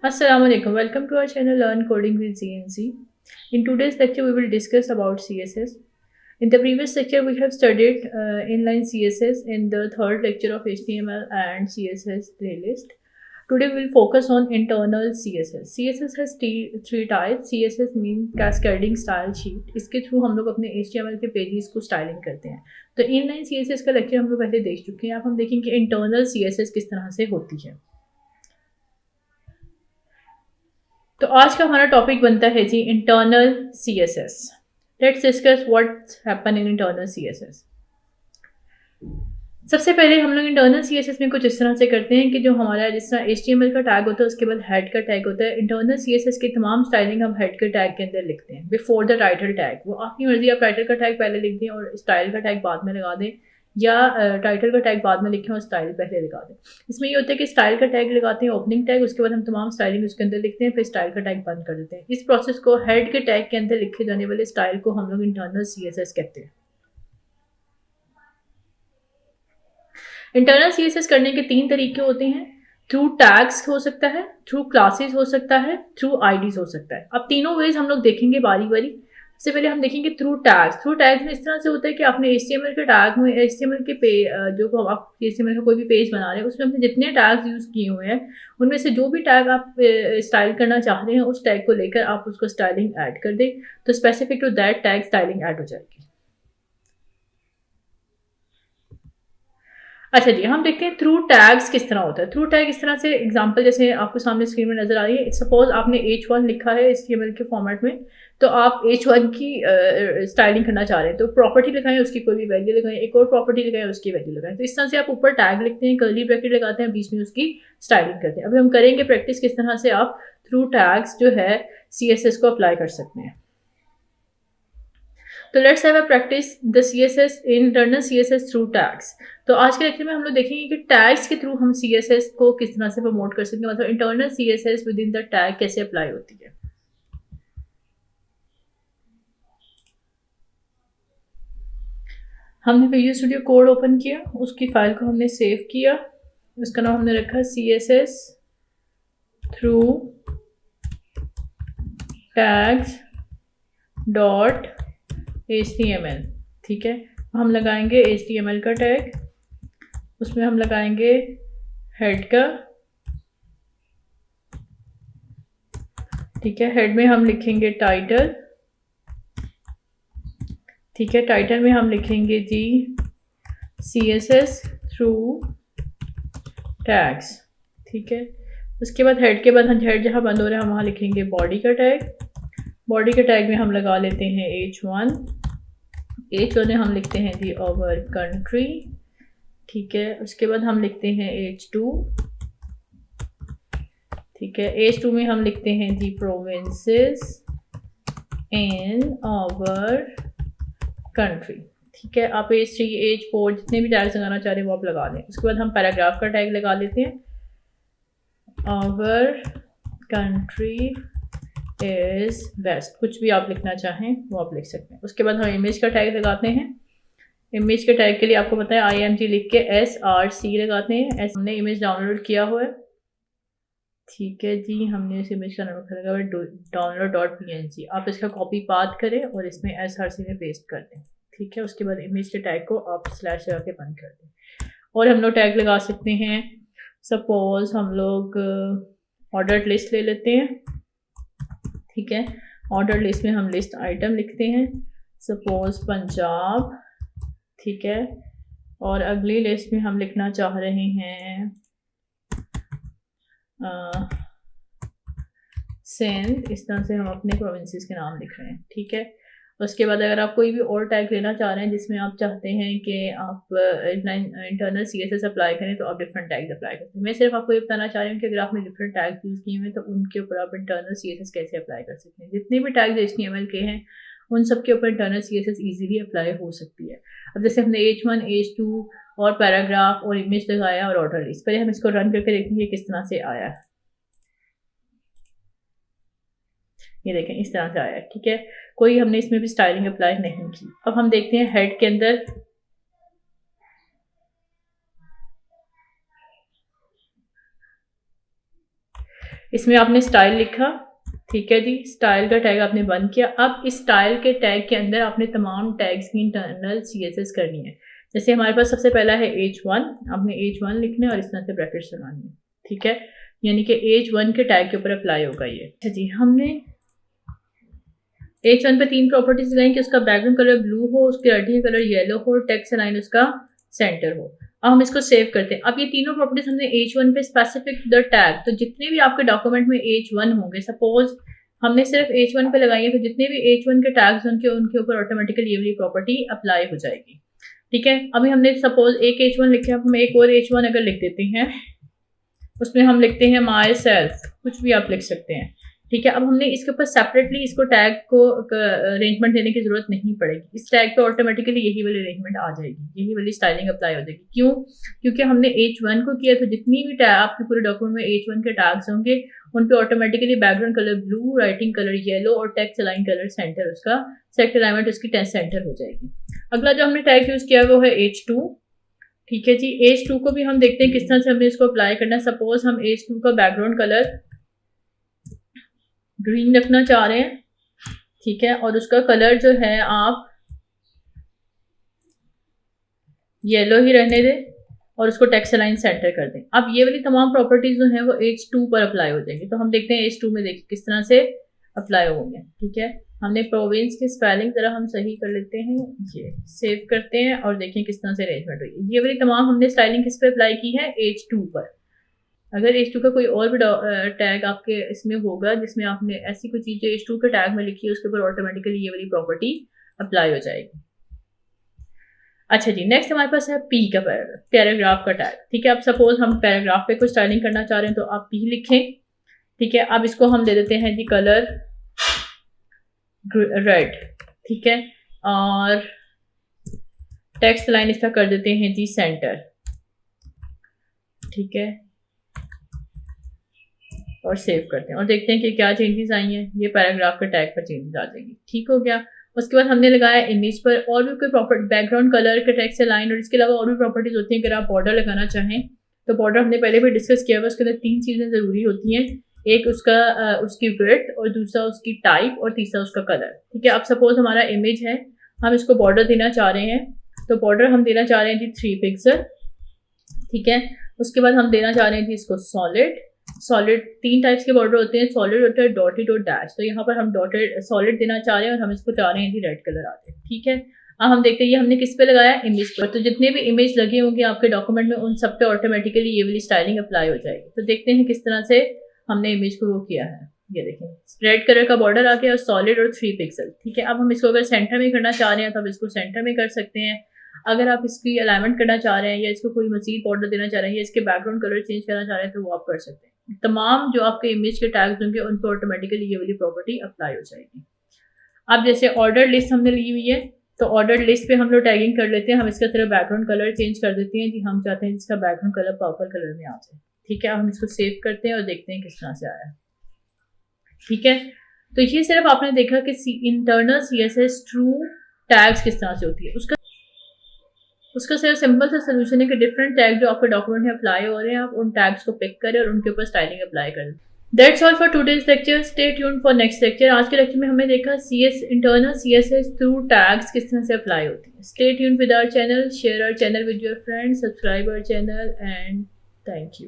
Assalamualaikum. Welcome to our channel Learn Coding with CNC. In today's lecture, we will discuss about CSS. In the previous lecture, we have studied inline CSS in the third lecture of HTML and CSS playlist. Today, we will focus on internal CSS. CSS has three types. CSS means cascading style sheet. इसके through हम लोग अपने HTML के pages को styling करते हैं. तो inline CSS का लेक्चर हम लोग पहले देख चुके हैं. अब हम देखेंगे इंटरनल CSS किस तरह से होती है. तो आज का हमारा टॉपिक बनता है जी internal CSS. Let's discuss what's happen in internal CSS. सबसे पहले हम लोग इंटरनल CSS में कुछ इस तरह से करते हैं कि जो हमारा जिस तरह HTML का टैग होता है उसके बाद हेड का टैग होता है. इंटरनल CSS की तमाम स्टाइलिंग हम हेड के टैग के अंदर लिखते हैं बिफोर द टाइटल टैग. वो आपकी मर्जी, आप टाइटल का टैग पहले लिख दें और स्टाइल का टैग बाद में लगा दें, या टाइटल का टैग बाद में लिखें और स्टाइल पहले लगा दें. इसमें ये होता है कि स्टाइल का टैग लगाते हैं, ओपनिंग टैग, उसके बाद हम तमाम स्टाइलिंग उसके अंदर लिखते हैं, फिर स्टाइल का टैग बंद कर देते हैं. इस प्रोसेस को हेड के टैग के अंदर लिखे जाने वाले स्टाइल को हम लोग इंटरनल CSS कहते हैं. इंटरनल CSS करने के 3 तरीके होते हैं. थ्रू टैग्स हो सकता है, थ्रू क्लासेस हो सकता है, थ्रू आईडीज हो सकता है. अब तीनों वेज हम लोग देखेंगे बारी बारी. सबसे पहले हम देखेंगे थ्रू टैग्स. थ्रू टैग्स में इस तरह से होता है कि आपने HTML के टैग में HTML के जो आप HTML का कोई भी पेज बना रहे हैं उसमें आपने जितने टैग्स यूज़ किए हुए हैं उनमें से जो भी टैग आप स्टाइल करना चाह रहे हैं उस टैग को लेकर आप उसको स्टाइलिंग ऐड कर दें, तो specific to that tag styling add हो जाएगी. अच्छा जी, हम देखते हैं थ्रू टैग्स किस तरह होता है. थ्रू टैग इस तरह से एग्जांपल जैसे आपको सामने स्क्रीन में नजर आ रही है. सपोज आपने H1 लिखा है HTML के फॉर्मेट में, तो आप H1 की स्टाइलिंग करना चाह रहे हैं तो प्रॉपर्टी लगाएं, उसकी कोई भी वैल्यू लगाएं, एक और प्रॉपर्टी लगाएं, उसकी वैल्यू लगाएं. तो इस तरह से आप ऊपर टैग लिखते हैं, कर्ली ब्रैकेट लगाते हैं, बीच में उसकी स्टाइलिंग करते हैं. अभी हम करेंगे प्रैक्टिस किस तरह से आप थ्रू टैग्स जो है CSS को अप्लाई कर सकते हैं. तो let's have a practice the CSS internal CSS through tags. तो आज के लेक्चर में हम लोग देखेंगे कि टैग्स के थ्रू हम CSS को किस तरह से प्रमोट कर सकते हैं, मतलब internal CSS with in the tag कैसे अप्लाई होती है. हमने विजुअल स्टूडियो कोड ओपन किया, उसकी फाइल को हमने सेव किया, उसका नाम हमने रखा CSS through tags dot HTML. ठीक है, हम लगाएंगे HTML का टैग, उसमें हम लगाएंगे हेड का. ठीक है, हेड में हम लिखेंगे टाइटल. ठीक है, टाइटल में हम लिखेंगे जी CSS थ्रू टैग्स. ठीक है, उसके बाद हेड के बाद हेड जहाँ बंद हो रहा है हम वहाँ लिखेंगे बॉडी का टैग. बॉडी के टैग में हम लगा लेते हैं H1 में हम लिखते हैं जी ओवर कंट्री. ठीक है, उसके बाद हम लिखते हैं H2. ठीक है, H2 में हम लिखते हैं जी प्रोविंसेस इन ओवर कंट्री. ठीक है, आप H3 H4 जितने भी टैग्स लगाना चाह रहे हैं वो आप लगा दें. उसके बाद हम पैराग्राफ का टैग लगा लेते हैं, ओवर कंट्री इज बेस्ट. कुछ भी आप लिखना चाहें वो आप लिख सकते हैं. उसके बाद हम इमेज का टैग लगाते हैं. इमेज के टैग के लिए आपको पता है IMG लिख के SRC लगाते हैं. हमने इमेज डाउनलोड किया हुआ है. ठीक है जी, हमने इस इमेज का नाम रखा हुआ है download.png. आप इसका कॉपी पाथ करें और इसमें SRC में पेस्ट कर दें. ठीक है, उसके बाद इमेज के टैग को आप स्लैश लगा के बंद कर दें. और हम लोग टैग लगा सकते हैं. सपोज हम लोग ऑर्डर्ड लिस्ट ले लेते हैं. ठीक है, ऑर्डर लिस्ट में हम लिस्ट आइटम लिखते हैं, सपोज पंजाब. ठीक है, और अगली लिस्ट में हम लिखना चाह रहे हैं सिंध. इस तरह से हम अपने प्रोविंसेस के नाम लिख रहे हैं. ठीक है, उसके बाद अगर आप कोई भी और टैग लेना चाह रहे हैं जिसमें आप चाहते हैं कि आप इंटरनल CSS अप्लाई करें तो आप डिफरेंट टैग्स अप्लाई करते हैं. मैं सिर्फ आपको ये बताना चाह रही हूँ कि अगर आपने डिफरेंट टैग्स यूज़ किए हैं तो उनके ऊपर आप इंटरनल CSS कैसे अप्लाई कर सकते हैं. जितने भी टैग्स HTML के हैं उन सब के ऊपर इंटरनल CSS ईजिली अप्लाई हो सकती है. अब जैसे हमने H1 H2 और पैराग्राफ और इमेज लगाया और ऑर्डर लिस्ट, पहले हम इसको रन करके देखेंगे किस तरह से आया है. ये देखें इस तरह से आया. ठीक है, कोई हमने इसमें भी स्टाइलिंग अप्लाई नहीं की. अब हम देखते हैं हेड के अंदर. इसमें आपने स्टाइल लिखा, ठीक है जी, स्टाइल का टैग आपने बंद किया। अब इस स्टाइल के टैग के अंदर आपने तमाम टैग्स की इंटरनल CSS करनी है। जैसे हमारे पास सबसे पहला है H1, आपने H1 लिखना है और इस तरह से ब्रैकेट्स लगानी है, ठीक है, यानी कि H1 के टैग के ऊपर अप्लाई होगा ये। अच्छा जी, हमने H1 पे 3 प्रॉपर्टीज लगाई कि उसका बैकग्राउंड कलर ब्लू हो, उसके रेडियल कलर येलो हो, टेक्स्ट लाइन उसका सेंटर हो। अब हम इसको सेव करते हैं। अब ये तीनों प्रॉपर्टीज हमने H1 पे स्पेसिफिक द टैग, तो जितने भी आपके डॉक्यूमेंट में H1 होंगे, सपोज हमने सिर्फ H1 पे लगाई है, तो जितने भी H1 के टैग्स होंगे उनके ऊपर ऑटोमेटिकली ये वाली प्रॉपर्टी अप्लाई हो जाएगी, ठीक है। अभी हमने सपोज एक H1 लिखे, अब हम एक और H1 अगर लिख देते हैं, उसमें हम लिखते हैं माई सेल्फ, कुछ भी आप लिख सकते हैं, ठीक है। अब हमने इसके ऊपर सेपरेटली इसको टैग को अरेंजमेंट देने की जरूरत नहीं पड़ेगी। इस टैग पे ऑटोमेटिकली यही वाली अरेंजमेंट आ जाएगी, यही वाली स्टाइलिंग अप्लाई हो जाएगी। क्यों? क्योंकि हमने H1 को किया, तो जितनी भी टैग आपके पूरे डॉक्यूमेंट में H1 के टैग्स होंगे उन पे automatically background colour blue, writing colour yellow और टेक्स्ट अलाइन कलर सेंटर, उसका सेक्टर अलाइनमेंट उसकी सेंटर हो जाएगी। अगला जो हमने टैग यूज किया वो है H2, ठीक है जी। H2 को भी हम देखते हैं किस तरह से हमने इसको अप्लाई करना है। सपोज हम H2 का बैकग्राउंड कलर ग्रीन रखना चाह रहे हैं, ठीक है, और उसका कलर जो है आप येलो ही रहने दें और उसको टेक्स्ट लाइन सेंटर कर दें। अब ये वाली तमाम प्रॉपर्टीज जो हैं वो H2 पर अप्लाई हो जाएंगी। तो हम देखते हैं H2 में देखिए किस तरह से अप्लाई होंगे, ठीक है। हमने प्रोविंस की स्पेलिंग जरा हम सही कर लेते हैं, ये सेव करते हैं और देखें किस तरह से अरेंजमेंट हुई। ये वाली तमाम हमने स्टाइलिंग किस पे अप्लाई की है? H2 पर। अगर H2 का कोई और भी टैग आपके इसमें होगा जिसमें आपने ऐसी कोई चीज़ H2 के टैग में लिखी है, उसके ऊपर ऑटोमेटिकली ये वाली प्रॉपर्टी अप्लाई हो जाएगी। अच्छा जी, नेक्स्ट हमारे पास है P का पैराग्राफ का टैग, ठीक है। अब सपोज हम पैराग्राफ पे कुछ स्टाइलिंग करना चाह रहे हैं तो आप P लिखें, ठीक है। अब इसको हम दे देते हैं जी कलर रेड, ठीक है, और टेक्स्ट लाइन इसका कर देते हैं जी सेंटर, ठीक है, और सेव करते हैं और देखते हैं कि क्या चेंजेस आई हैं। ये पैराग्राफ के टैग पर चेंजेस आ जाएंगी, ठीक हो गया। उसके बाद हमने लगाया इमेज पर और भी कोई प्रॉपर्टी, बैकग्राउंड कलर के टेक्स्ट लाइन, और इसके अलावा और भी प्रॉपर्टीज होती हैं। अगर आप बॉर्डर लगाना चाहें तो बॉर्डर हमने पहले भी डिस्कस किया हुआ, उसके अंदर 3 चीज़ें ज़रूरी होती हैं, एक उसका उसकी विड्थ, और दूसरा उसकी टाइप, और तीसरा उसका कलर, ठीक है। अब सपोज हमारा इमेज है, हम इसको बॉर्डर देना चाह रहे हैं, तो बॉर्डर हम देना चाह रहे हैं जी 3 पिक्सल, ठीक है। उसके बाद हम देना चाह रहे हैं जी इसको सॉलिड। 3 टाइप्स के बॉर्डर होते हैं, सॉलिड होता है, डॉटेड और डैश। तो यहाँ पर हम डॉटेड सॉलिड देना चाह रहे हैं और हम इसको चाह रहे हैं जी रेड कलर आ जाए, ठीक है। अब हम देखते हैं ये हमने किस पे लगाया? इमेज पर। तो जितने भी इमेज लगे होंगे आपके डॉक्यूमेंट में उन सब पे ऑटोमेटिकली ये वाली स्टाइलिंग अप्लाई हो जाएगी। तो देखते हैं किस तरह से हमने इमेज को वो किया है। ये देखें, रेड कलर का बॉर्डर आ गया और सॉलिड और 3 पिक्सल, ठीक है। अब हम इसको अगर सेंटर में करना चाह रहे हैं तो आप इसको सेंटर में कर सकते हैं। अगर आप इसकी अलाइनमेंट करना चाह रहे हैं या इसको कोई मजीद बॉर्डर देना चाह रहे हैं या इसके बैकग्राउंड कलर चेंज करना चाह रहे हैं तो वो आप कर सकते हैं। तमाम जो आपके इमेज के टैग्स होंगे उन पर ऑटोमेटिकली ये वाली प्रॉपर्टी अप्लाई हो जाएगी। अब जैसे ऑर्डर लिस्ट हमने ली हुई है, तो ऑर्डर लिस्ट पे हम लोग टैगिंग कर लेते हैं। हम इसका तरह बैकग्राउंड कलर चेंज कर देते हैं जी, हम चाहते हैं इसका बैकग्राउंड कलर पर्पल कलर में आ जाए, ठीक है। अब हम इसको सेव करते हैं और देखते हैं किस तरह से आया, ठीक है। तो ये सिर्फ आपने देखा कि इंटरनल CSS ट्रू टैग्स किस तरह से होती है। उसका सिर्फ सिंपल सा सोल्यूशन है कि डिफरेंट टैग जो आपके डॉक्यूमेंट में अप्लाई हो रहे हैं, आप उन टैग्स को पिक करें और उनके ऊपर स्टाइलिंग अप्लाई करें। That's all for today's lecture. Stay tuned for next lecture. आज के लेक्चर में हमने देखा इंटरनल CSS थ्रू टैग्स किस तरह से अप्लाई होती है। Stay tuned with our channel, share our channel with your friends, subscribe our channel, and thank you.